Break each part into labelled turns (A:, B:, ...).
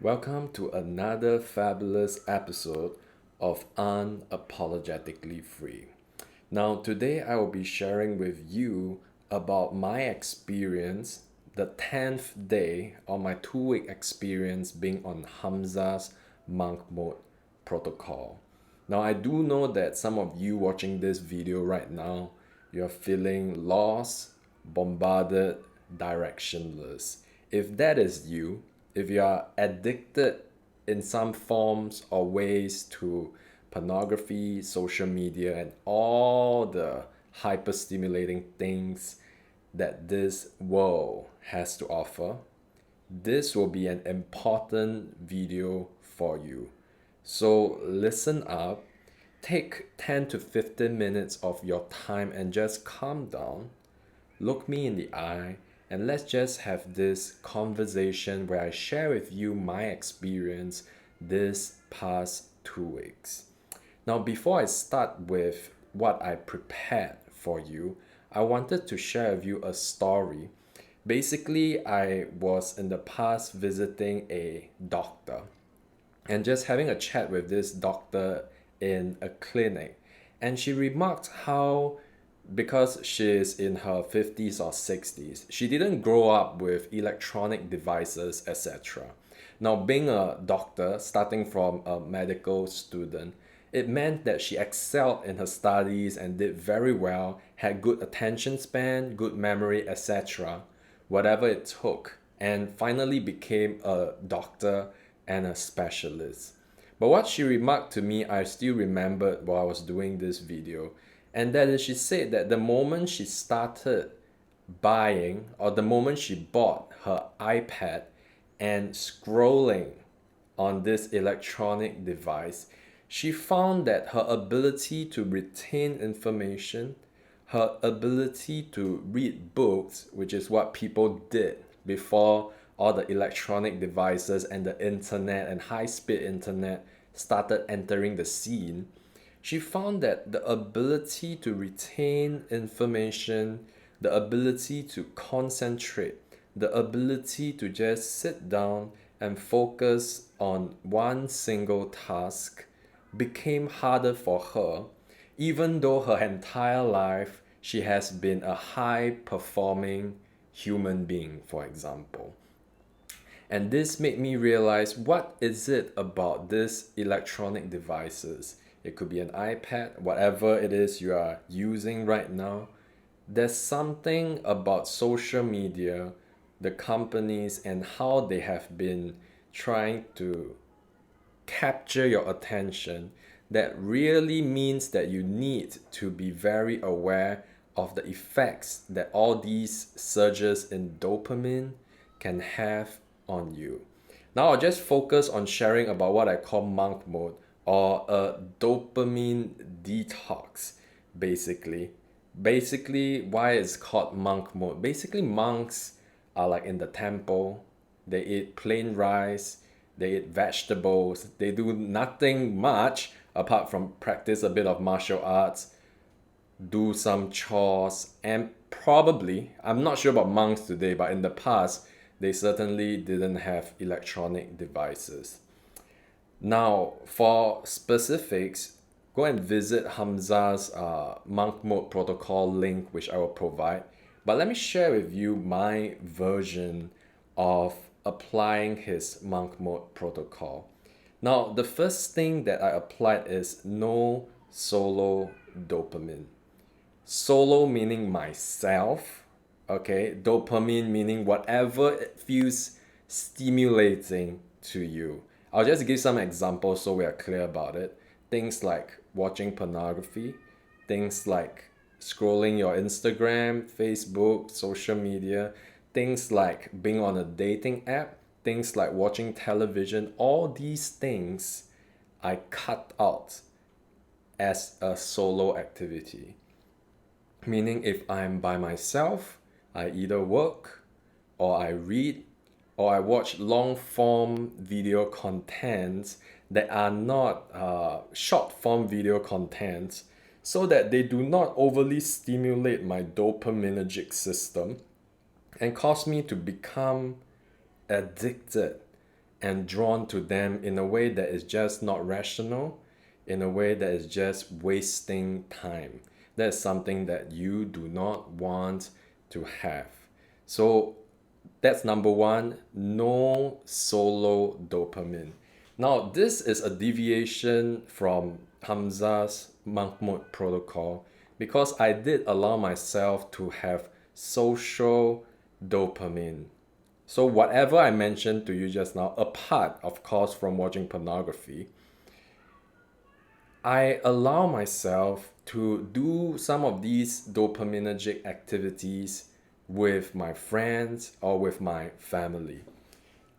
A: Welcome to another fabulous episode of Unapologetically Free. Now, today I will be sharing with you about my experience, the 10th day of my 2 week experience being on Hamza's monk mode protocol. Now, I do know that some of you watching this video right now, you're feeling lost, bombarded, directionless. If that is you, if you are addicted in some forms or ways to pornography, social media, and all the hyper stimulating things that this world has to offer, this will be an important video for you. So listen up, take 10 to 15 minutes of your time and just calm down, look me in the eye, and let's just have this conversation where I share with you my experience this past 2 weeks. Now, before I start with what I prepared for you, I wanted to share with you a story. Basically, I was in the past visiting a doctor and just having a chat with this doctor in a clinic. And she remarked how, because she's in her 50s or 60s, she didn't grow up with electronic devices, etc. Now, being a doctor, starting from a medical student, it meant that she excelled in her studies and did very well, had good attention span, good memory, etc., whatever it took, and finally became a doctor and a specialist. But what she remarked to me, I still remembered while I was doing this video, and that is she said that the moment she started buying, or the moment she bought her iPad and scrolling on this electronic device, she found that her ability to retain information, her ability to read books, which is what people did before all the electronic devices and the internet and high-speed internet started entering the scene, she found that the ability to retain information, the ability to concentrate, the ability to just sit down and focus on one single task became harder for her, even though her entire life she has been a high performing human being, for example. And this made me realize, what is it about these electronic devices? It could be an iPad, whatever it is you are using right now. There's something about social media, the companies, and how they have been trying to capture your attention that really means that you need to be very aware of the effects that all these surges in dopamine can have on you. Now I'll just focus on sharing about what I call monk mode, or a dopamine detox, basically. Basically, why it's called monk mode. Basically, monks are like in the temple, they eat plain rice, they eat vegetables, they do nothing much apart from practice a bit of martial arts, do some chores, and probably, I'm not sure about monks today, but in the past, they certainly didn't have electronic devices. Now, for specifics, go and visit Hamza's monk mode protocol link, which I will provide. But let me share with you my version of applying his monk mode protocol. Now, the first thing that I applied is no solo dopamine. Solo meaning myself, okay? Dopamine meaning whatever it feels stimulating to you. I'll just give some examples so we are clear about it. Things like watching pornography, things like scrolling your Instagram, Facebook, social media, things like being on a dating app, things like watching television, all these things I cut out as a solo activity. Meaning, if I'm by myself, I either work or I read or I watch long form video contents that are not short form video contents, so that they do not overly stimulate my dopaminergic system and cause me to become addicted and drawn to them in a way that is just not rational, in a way that is just wasting time. That's something that you do not want to have. So that's number one, no solo dopamine. Now, this is a deviation from Hamza's monk mode protocol because I did allow myself to have social dopamine. So, whatever I mentioned to you just now, apart, of course, from watching pornography, I allow myself to do some of these dopaminergic activities with my friends or with my family.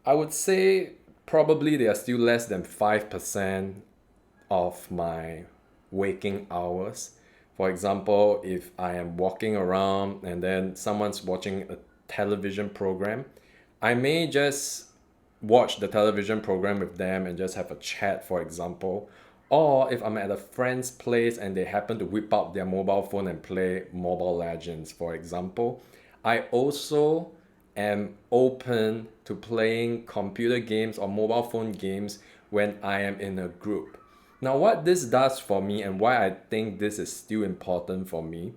A: I would say probably they are still less than 5% of my waking hours. For example, if I am walking around and then someone's watching a television program, I may just watch the television program with them and just have a chat, for example. Or if I'm at a friend's place and they happen to whip out their mobile phone and play Mobile Legends, for example, I also am open to playing computer games or mobile phone games when I am in a group. Now, what this does for me and why I think this is still important for me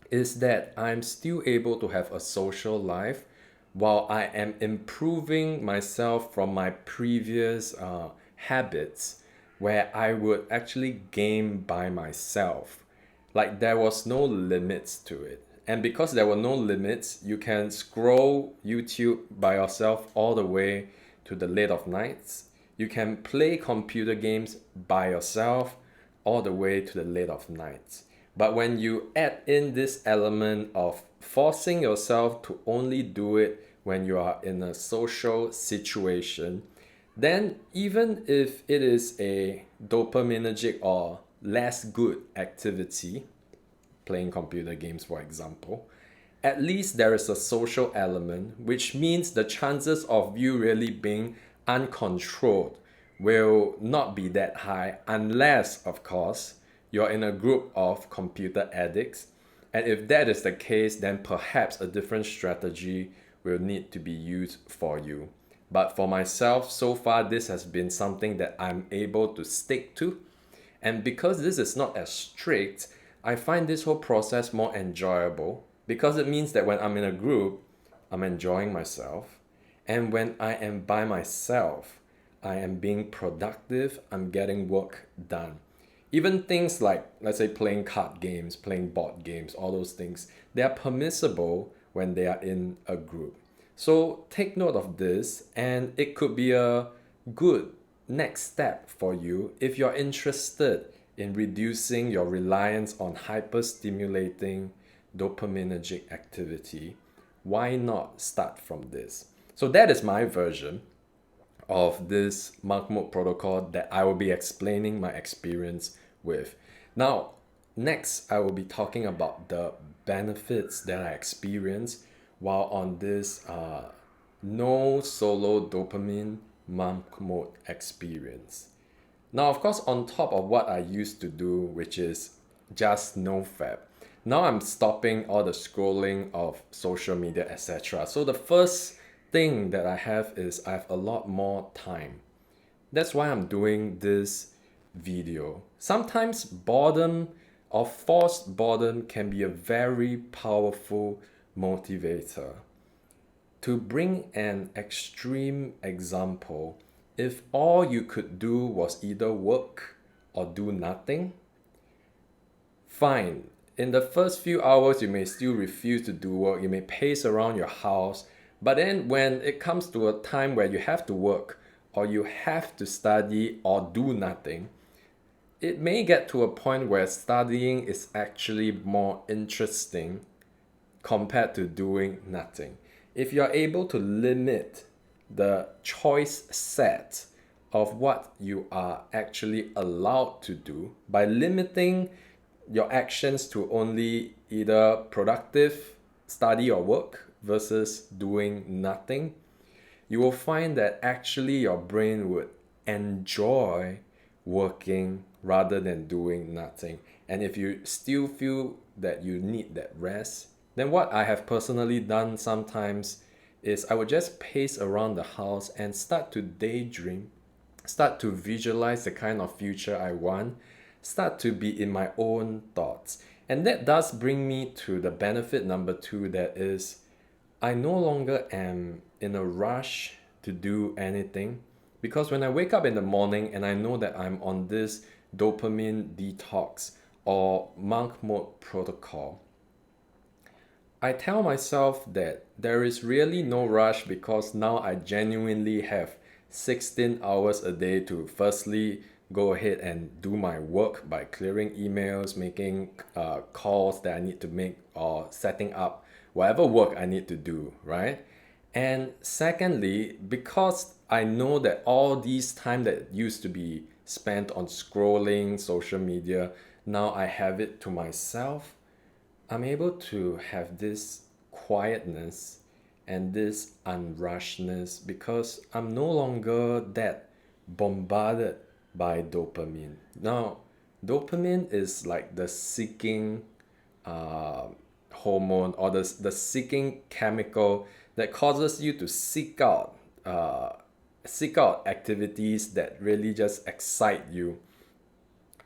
A: is that I'm still able to have a social life while I am improving myself from my previous habits where I would actually game by myself. Like there was no limits to it. And because there were no limits, you can scroll YouTube by yourself all the way to the late of nights. You can play computer games by yourself all the way to the late of nights. But when you add in this element of forcing yourself to only do it when you are in a social situation, then even if it is a dopaminergic or less good activity, playing computer games for example, at least there is a social element, which means the chances of you really being uncontrolled will not be that high unless, of course, you're in a group of computer addicts. And if that is the case, then perhaps a different strategy will need to be used for you. But for myself, so far, this has been something that I'm able to stick to. And because this is not as strict, I find this whole process more enjoyable because it means that when I'm in a group, I'm enjoying myself. And when I am by myself, I am being productive, I'm getting work done. Even things like, let's say, playing card games, playing board games, all those things, they are permissible when they are in a group. So take note of this, and it could be a good next step for you if you're interested in reducing your reliance on hyper-stimulating dopaminergic activity. Why not start from this? So that is my version of this monk mode protocol that I will be explaining my experience with. Now, next I will be talking about the benefits that I experienced while on this no solo dopamine monk mode experience. Now, of course, on top of what I used to do, which is just no fab, now I'm stopping all the scrolling of social media, etc. So the first thing that I have is I have a lot more time. That's why I'm doing this video. Sometimes boredom or forced boredom can be a very powerful motivator. To bring an extreme example, if all you could do was either work or do nothing, fine. In the first few hours, you may still refuse to do work. You may pace around your house. But then when it comes to a time where you have to work or you have to study or do nothing, it may get to a point where studying is actually more interesting compared to doing nothing. If you're able to limit the choice set of what you are actually allowed to do by limiting your actions to only either productive study or work versus doing nothing, you will find that actually your brain would enjoy working rather than doing nothing. And if you still feel that you need that rest, then what I have personally done sometimes is I would just pace around the house and start to daydream, start to visualize the kind of future I want, start to be in my own thoughts. And that does bring me to the benefit number two, that is, I no longer am in a rush to do anything, because when I wake up in the morning and I know that I'm on this dopamine detox or monk mode protocol, I tell myself that there is really no rush, because now I genuinely have 16 hours a day to firstly go ahead and do my work by clearing emails, making calls that I need to make, or setting up whatever work I need to do, right? And secondly, because I know that all these time that used to be spent on scrolling social media, now I have it to myself, I'm able to have this quietness and this unrushedness, because I'm no longer that bombarded by dopamine. Now, dopamine is like the seeking uh, hormone, or the seeking chemical that causes you to seek out activities that really just excite you.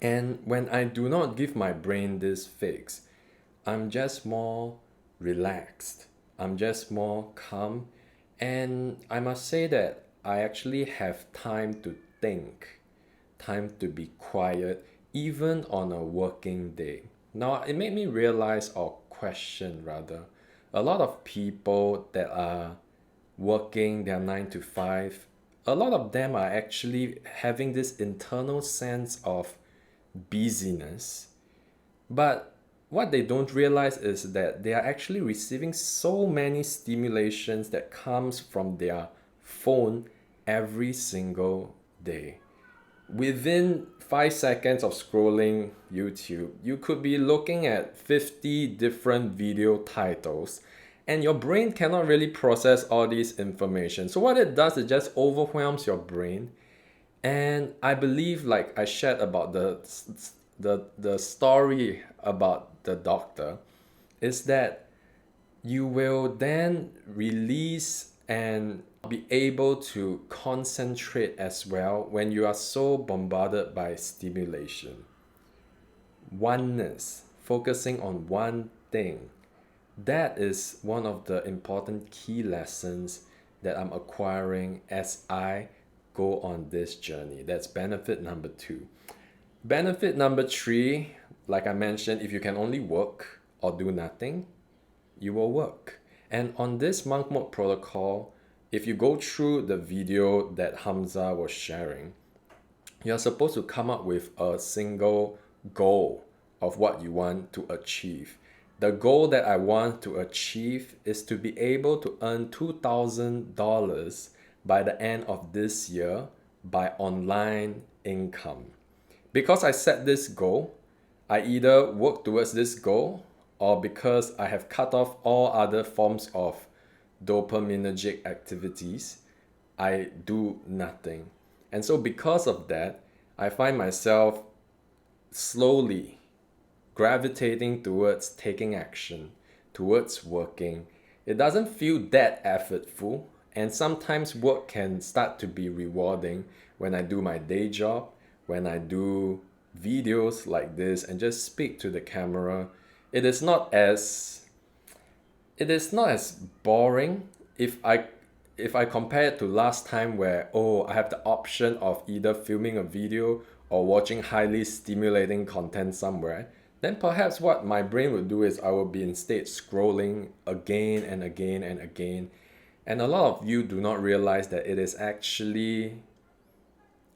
A: And when I do not give my brain this fix, I'm just more relaxed. I'm just more calm. And I must say that I actually have time to think, time to be quiet, even on a working day. Now, it made me realize, or question rather, a lot of people that are working their 9 to 5, a lot of them are actually having this internal sense of busyness, but what they don't realize is that they are actually receiving so many stimulations that comes from their phone every single day. Within 5 seconds of scrolling YouTube, you could be looking at 50 different video titles, and your brain cannot really process all this information. So what it does, it just overwhelms your brain. And I believe, like I shared about the story about the doctor, is that you will then release and be able to concentrate as well when you are so bombarded by stimulation. Oneness, focusing on one thing, that is one of the important key lessons that I'm acquiring as I go on this journey. That's benefit number two. Benefit number three, like I mentioned, if you can only work or do nothing, you will work. And on this monk mode protocol, if you go through the video that Hamza was sharing, you're supposed to come up with a single goal of what you want to achieve. The goal that I want to achieve is to be able to earn $2,000 by the end of this year by online income. Because I set this goal, I either work towards this goal, or because I have cut off all other forms of dopaminergic activities, I do nothing. And so because of that, I find myself slowly gravitating towards taking action, towards working. It doesn't feel that effortful, and sometimes work can start to be rewarding when I do my day job, when I do videos like this and just speak to the camera. It is not as it is not as boring if I compare it to last time, where I have the option of either filming a video or watching highly stimulating content somewhere. Then perhaps what my brain would do is I would be instead scrolling again and again and again. And a lot of you do not realize that it is actually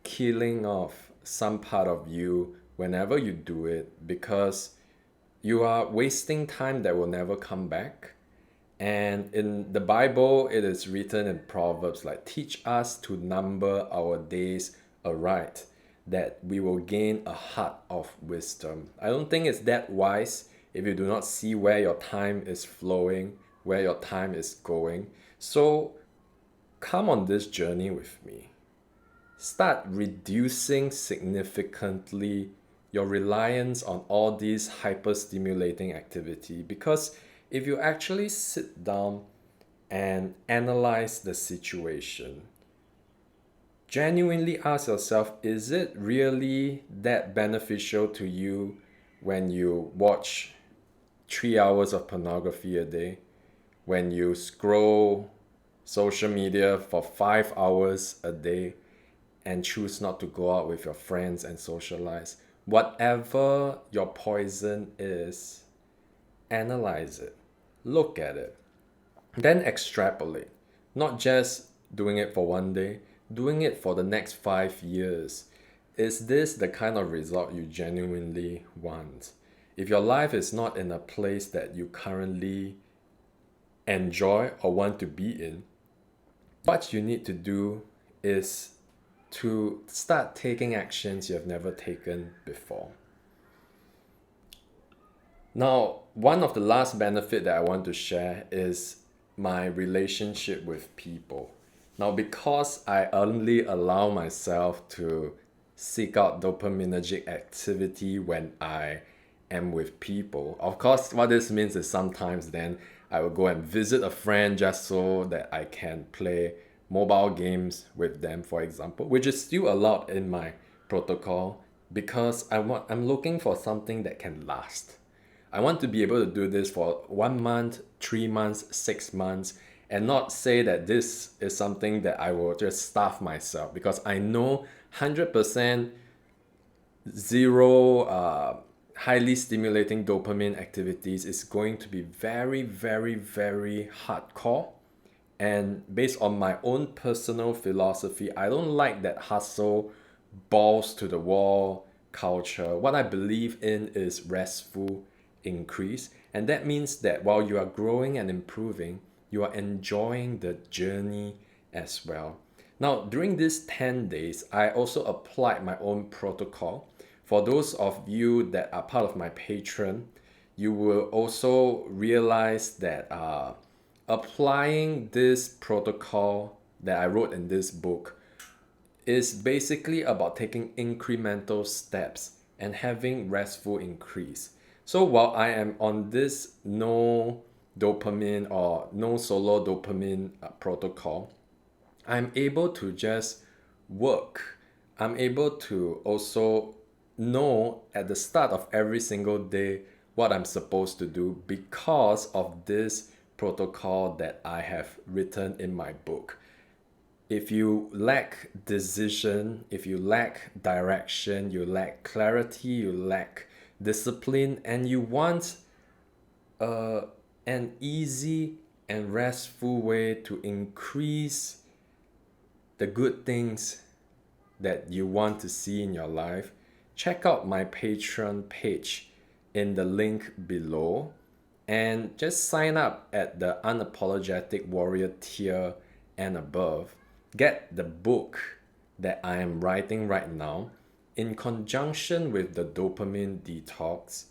A: killing off some part of you whenever you do it, because you are wasting time that will never come back. And in the Bible, it is written in Proverbs, like, teach us to number our days aright, that we will gain a heart of wisdom. I don't think it's that wise if you do not see where your time is flowing, where your time is going. So come on this journey with me. Start reducing significantly your reliance on all these hyper stimulating activity, because if you actually sit down and analyze the situation. Genuinely ask yourself, is it really that beneficial to you when you watch 3 hours of pornography a day? When you scroll social media for 5 hours a day and choose not to go out with your friends and socialize? Whatever your poison is, analyze it, look at it, then extrapolate. Not just doing it for one day, doing it for the next 5 years. Is this the kind of result you genuinely want? If your life is not in a place that you currently enjoy or want to be in, what you need to do is to start taking actions you have never taken before. Now, one of the last benefit that I want to share is my relationship with people. Now, because I only allow myself to seek out dopaminergic activity when I am with people, of course, what this means is sometimes then I will go and visit a friend just so that I can play mobile games with them, for example, which is still allowed in my protocol because I'm looking for something that can last. I want to be able to do this for 1 month, 3 months, 6 months, and not say that this is something that I will just starve myself because I know 100% zero highly stimulating dopamine activities is going to be very, very, very hardcore. And based on my own personal philosophy, I don't like that hustle, balls to the wall culture. What I believe in is restful increase. And that means that while you are growing and improving, you are enjoying the journey as well. Now, during these 10 days, I also applied my own protocol. For those of you that are part of my Patreon, you will also realize that applying this protocol that I wrote in this book is basically about taking incremental steps and having restful increase. So while I am on this no dopamine or no solo dopamine protocol, I'm able to just work. I'm able to also know at the start of every single day what I'm supposed to do because of this protocol that I have written in my book. If you lack decision, if you lack direction, you lack clarity, you lack discipline, and you want uh, an easy and restful way to increase the good things that you want to see in your life, check out my Patreon page in the link below and just sign up at the Unapologetic Warrior tier and above. Get the book that I am writing right now in conjunction with the dopamine detox.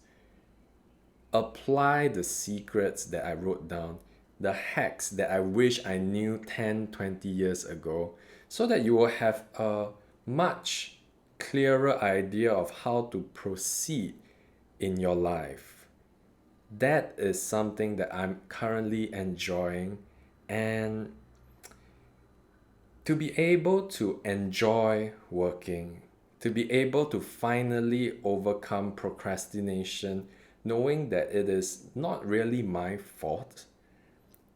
A: Apply the secrets that I wrote down, the hacks that I wish I knew 10, 20 years ago, so that you will have a much clearer idea of how to proceed in your life. That is something that I'm currently enjoying, and to be able to enjoy working, to be able to finally overcome procrastination, knowing that it is not really my fault.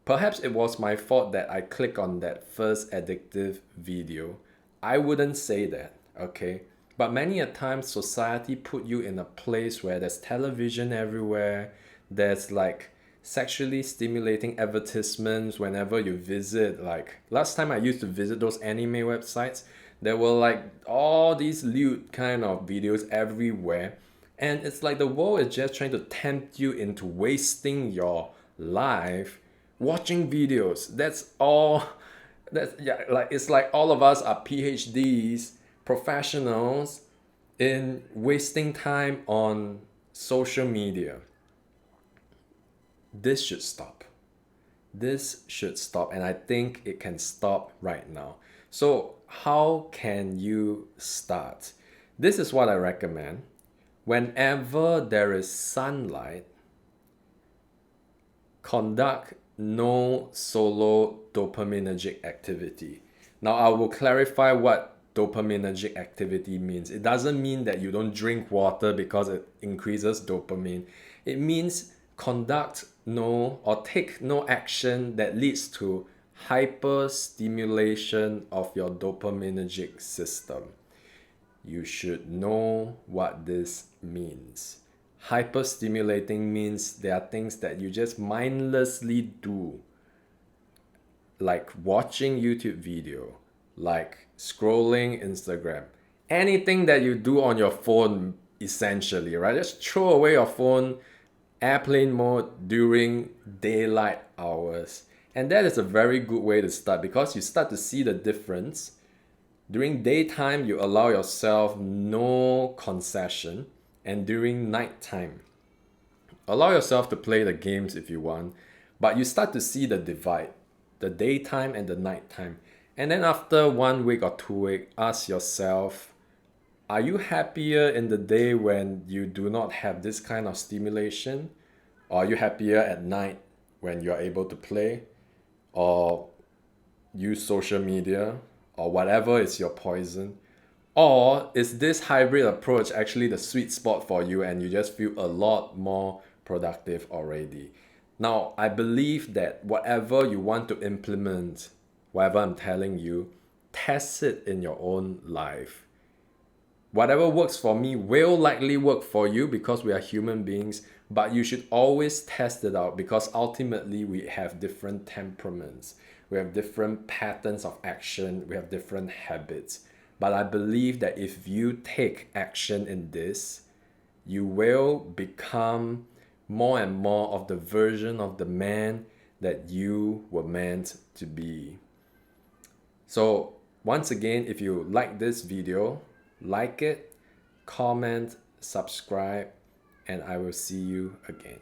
A: Perhaps it was my fault that I clicked on that first addictive video. I wouldn't say that, okay? But many a time society put you in a place where there's television everywhere, there's like sexually stimulating advertisements whenever you visit. Like last time I used to visit those anime websites, there were like all these lewd kind of videos everywhere. And it's like the world is just trying to tempt you into wasting your life watching videos. That's all. That's yeah, like it's like all of us are PhDs, professionals in wasting time on social media. This should stop. This should stop, and I think it can stop right now. So, how can you start? This is what I recommend. Whenever there is sunlight, conduct no solo dopaminergic activity. Now, I will clarify what dopaminergic activity means. It doesn't mean that you don't drink water because it increases dopamine. It means conduct no or take no action that leads to hyper stimulation of your dopaminergic system. You should know what this means. Hyperstimulating means there are things that you just mindlessly do, like watching YouTube video, like scrolling Instagram. Anything that you do on your phone, essentially, right? Just throw away your phone, airplane mode during daylight hours. And that is a very good way to start because you start to see the difference. During daytime, you allow yourself no concession, and during nighttime, allow yourself to play the games if you want, but you start to see the divide, the daytime and the nighttime. And then after 1 week or 2 weeks, ask yourself, are you happier in the day when you do not have this kind of stimulation? Or are you happier at night when you're able to play or use social media or whatever is your poison? Or is this hybrid approach actually the sweet spot for you and you just feel a lot more productive already? Now, I believe that whatever you want to implement, whatever I'm telling you, test it in your own life. Whatever works for me will likely work for you because we are human beings, but you should always test it out because ultimately we have different temperaments, we have different patterns of action, we have different habits. But I believe that if you take action in this, you will become more and more of the version of the man that you were meant to be. So once again, if you like this video, like it, comment, subscribe, and I will see you again.